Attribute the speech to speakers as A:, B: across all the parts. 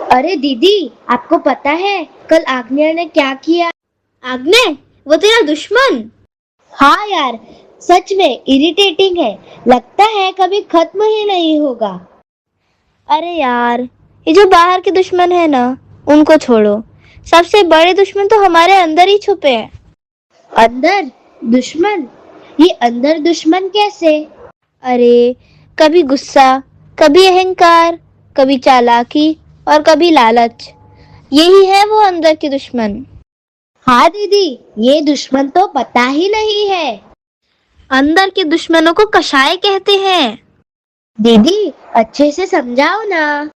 A: अरे दीदी, आपको पता है कल आग्नेय ने क्या किया?
B: आग्नेय, वो तेरा दुश्मन?
A: हाँ यार, सच में इरिटेटिंग है। लगता है कभी खत्म ही नहीं होगा।
B: अरे यार, ये जो बाहर के दुश्मन है ना, उनको छोड़ो। सबसे बड़े दुश्मन तो हमारे अंदर ही छुपे हैं।
A: अंदर दुश्मन? ये अंदर दुश्मन कैसे?
B: अरे, कभी गुस्सा, कभी अहंकार, कभी चालाकी और कभी लालच। यही है वो अंदर के दुश्मन।
A: हाँ दीदी, ये दुश्मन तो पता ही नहीं है।
B: अंदर के दुश्मनों को कषाय कहते हैं।
A: दीदी, अच्छे से समझाओ ना।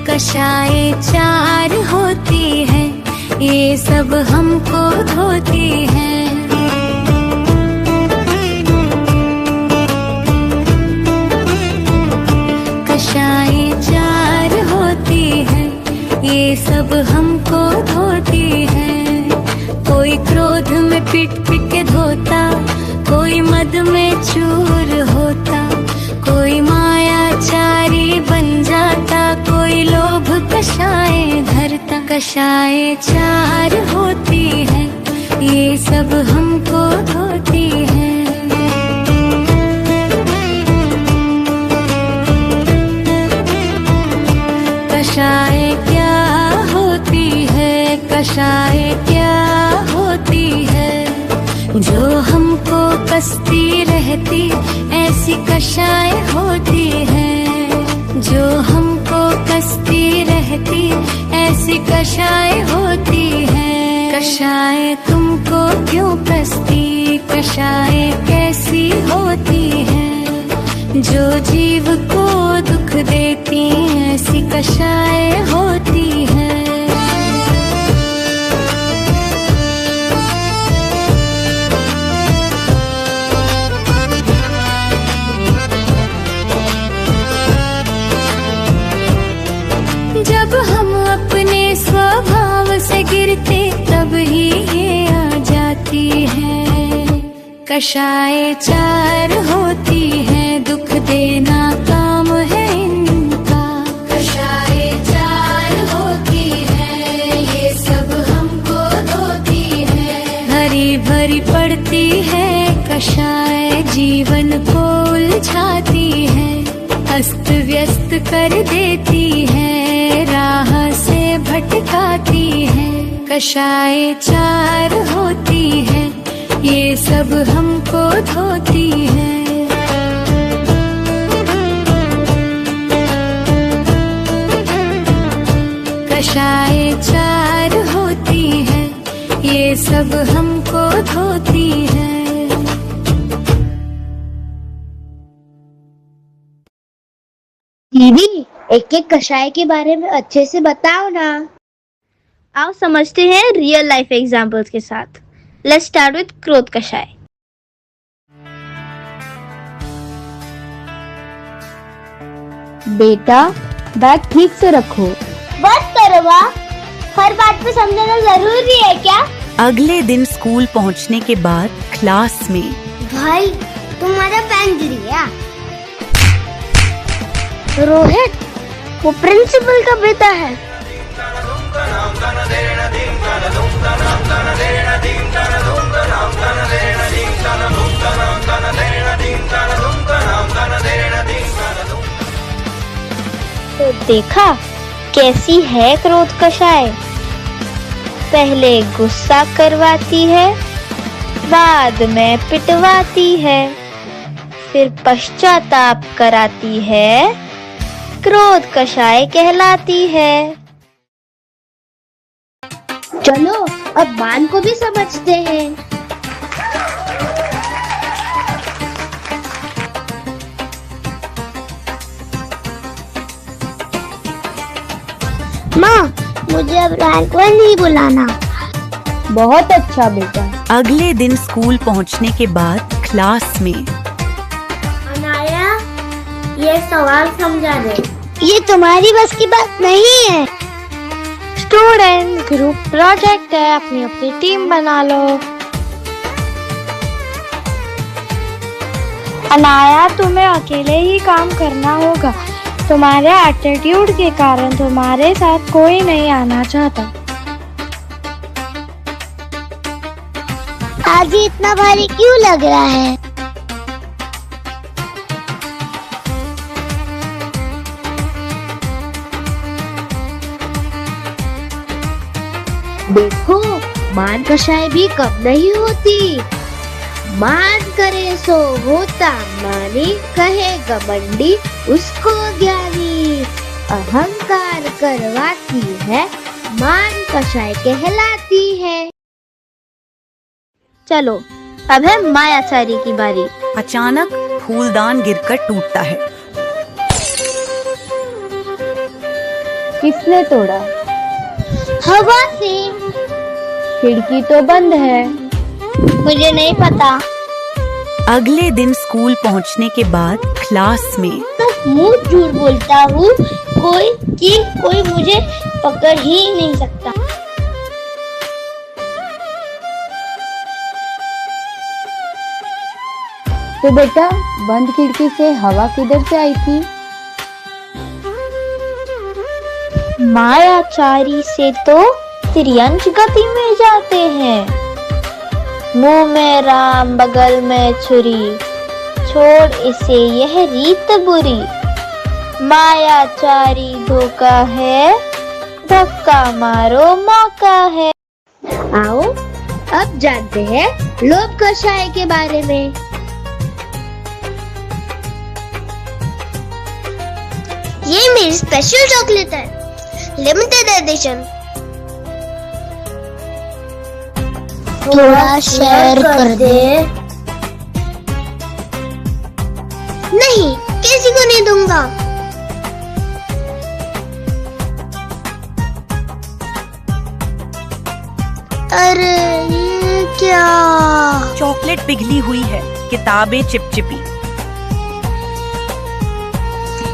C: कषाय चार होती है, ये सब हमको धोती है। कषाय चार होती है, ये सब हमको धोती है। कोई क्रोध में पिट पिट के धोता, कोई मद में चूर होता, कोई मायाचारी बन जाता, कोई लोभ कषाय धरता। कषाय चार होती है, ये सब हमको धोती है। कषाय क्या होती है, कषाय क्या होती है? जो हमको कसती रहती, ऐसी कषाय होती है। जो हमको कसती रहती, ऐसी कषाय होती है। कषाय तुमको क्यों कसती, कषाय कैसी होती है? जो जीव को दुख देती, ऐसी कषाय होती है। जब हम अपने स्वभाव से गिरते, तब ही ये आ जाती है। कषाय चार होती है, दुख देना काम है इनका। कषाय चार होती है, ये सब हमको धोती है। भरी भरी पड़ती है कषाय, जीवन को उलझाती है। अस्त व्यस्त कर देती है, राह से भटकाती है। कषाय चार होती है, ये सब हमको धोती है। कषाय चार होती है, ये सब हमको धोती है।
A: दीदी, एक एक कषाय के बारे में अच्छे से बताओ ना।
B: आओ समझते हैं रियल लाइफ एग्जांपल्स के साथ। लेट्स स्टार्ट विद क्रोध कषाय।
A: बेटा, बैग ठीक से रखो।
D: बस करो माँ, हर बात पे समझाना जरूरी है क्या?
C: अगले दिन स्कूल पहुंचने के बाद क्लास में,
D: भाई तुम्हारा पेन गिर गया।
B: रोहित, वो प्रिंसिपल का बेटा है। तो देखा कैसी है क्रोध कषाय। पहले गुस्सा करवाती है, बाद में पिटवाती है, फिर पश्चाताप कराती है। क्रोध कषाय कहलाती है।
A: चलो अब मान को भी समझते हैं।
D: माँ, मुझे अब रैंक वन नहीं बुलाना।
A: बहुत अच्छा बेटा।
C: अगले दिन स्कूल पहुंचने के बाद क्लास में,
D: अनाया, ये सवाल समझा दे। ये तुम्हारी बस की बात नहीं है।
B: स्टूडेंट, ग्रुप प्रोजेक्ट है, अपनी अपनी टीम बना लो। अनाया, तुम्हें अकेले ही काम करना होगा। तुम्हारे एटीट्यूड के कारण तुम्हारे साथ कोई नहीं आना चाहता।
A: आज ये इतना भारी क्यों लग रहा है? देखो, मान कषाय भी कम नहीं होती। मान करे सो होता, मानी कहे घमंडी उसको ज्ञानी। अहंकार करवाती है, मान कषाय कहलाती है।
B: चलो, अब है मायाचारी की बारी।
C: अचानक फूलदान गिरकर टूटता है।
B: किसने तोड़ा?
A: हवा से।
B: खिड़की तो बंद है।
A: मुझे नहीं पता।
C: अगले दिन स्कूल पहुंचने के बाद क्लास में
A: तो मुंह झूठ बोलता हूँ, कोई मुझे पकड़ ही नहीं सकता।
B: तो बेटा, बंद खिड़की से हवा किधर से आई थी? मायाचारी से तो त्रियंश गति में जाते हैं। मुंह में राम, बगल में छुरी, छोड़ इसे यह रीत बुरी। मायाचारी धोखा है, धक्का मारो मौका है।
A: आओ, अब जानते हैं लोभ कषाय के बारे में। ये मेरी स्पेशल चॉकलेट है, लिमिटेड एडिशन। थोड़ा शेयर कर दे। नहीं, किसी को नहीं दूंगा। अरे ये क्या?
C: चॉकलेट पिघली हुई है, किताबें चिपचिपी।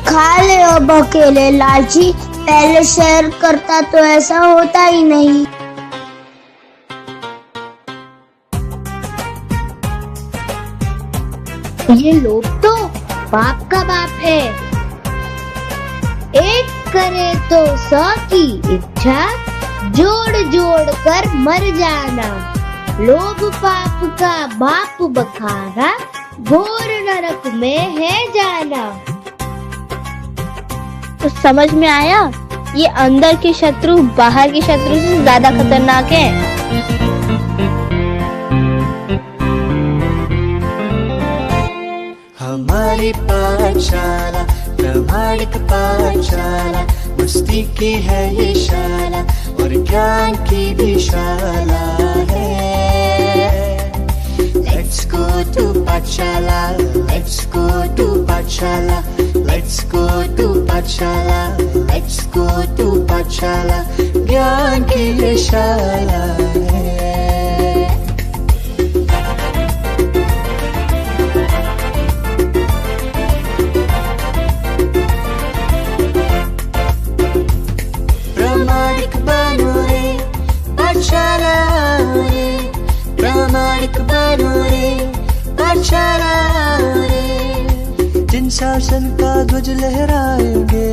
A: खा ले अब अकेले, लालची। पहले शेयर करता तो ऐसा होता ही नहीं। ये लोभ तो पाप का बाप है। एक करे तो 100 की इच्छा, जोड़ जोड़ कर मर जाना। लोभ पाप का बाप बखाना, घोर नरक में है जाना।
B: तो समझ में आया, ये अंदर के शत्रु बाहर के शत्रु से ज्यादा खतरनाक है।
E: हमारी पाठशाला प्रमाणिक पाठशाला, मस्ती की है ये शाला और ज्ञान की भी शाला है। Let's go to पाठशाला, let's go to पाठशाला, let's go to पाठशाला, let's go to पाठशाला, ज्ञान की ये शाला है। प्रामाणिक बनो रे पाठशाला रे, प्रामाणिक बनो रे पाठशाला रे। जिन शासन का ध्वज लहराएंगे,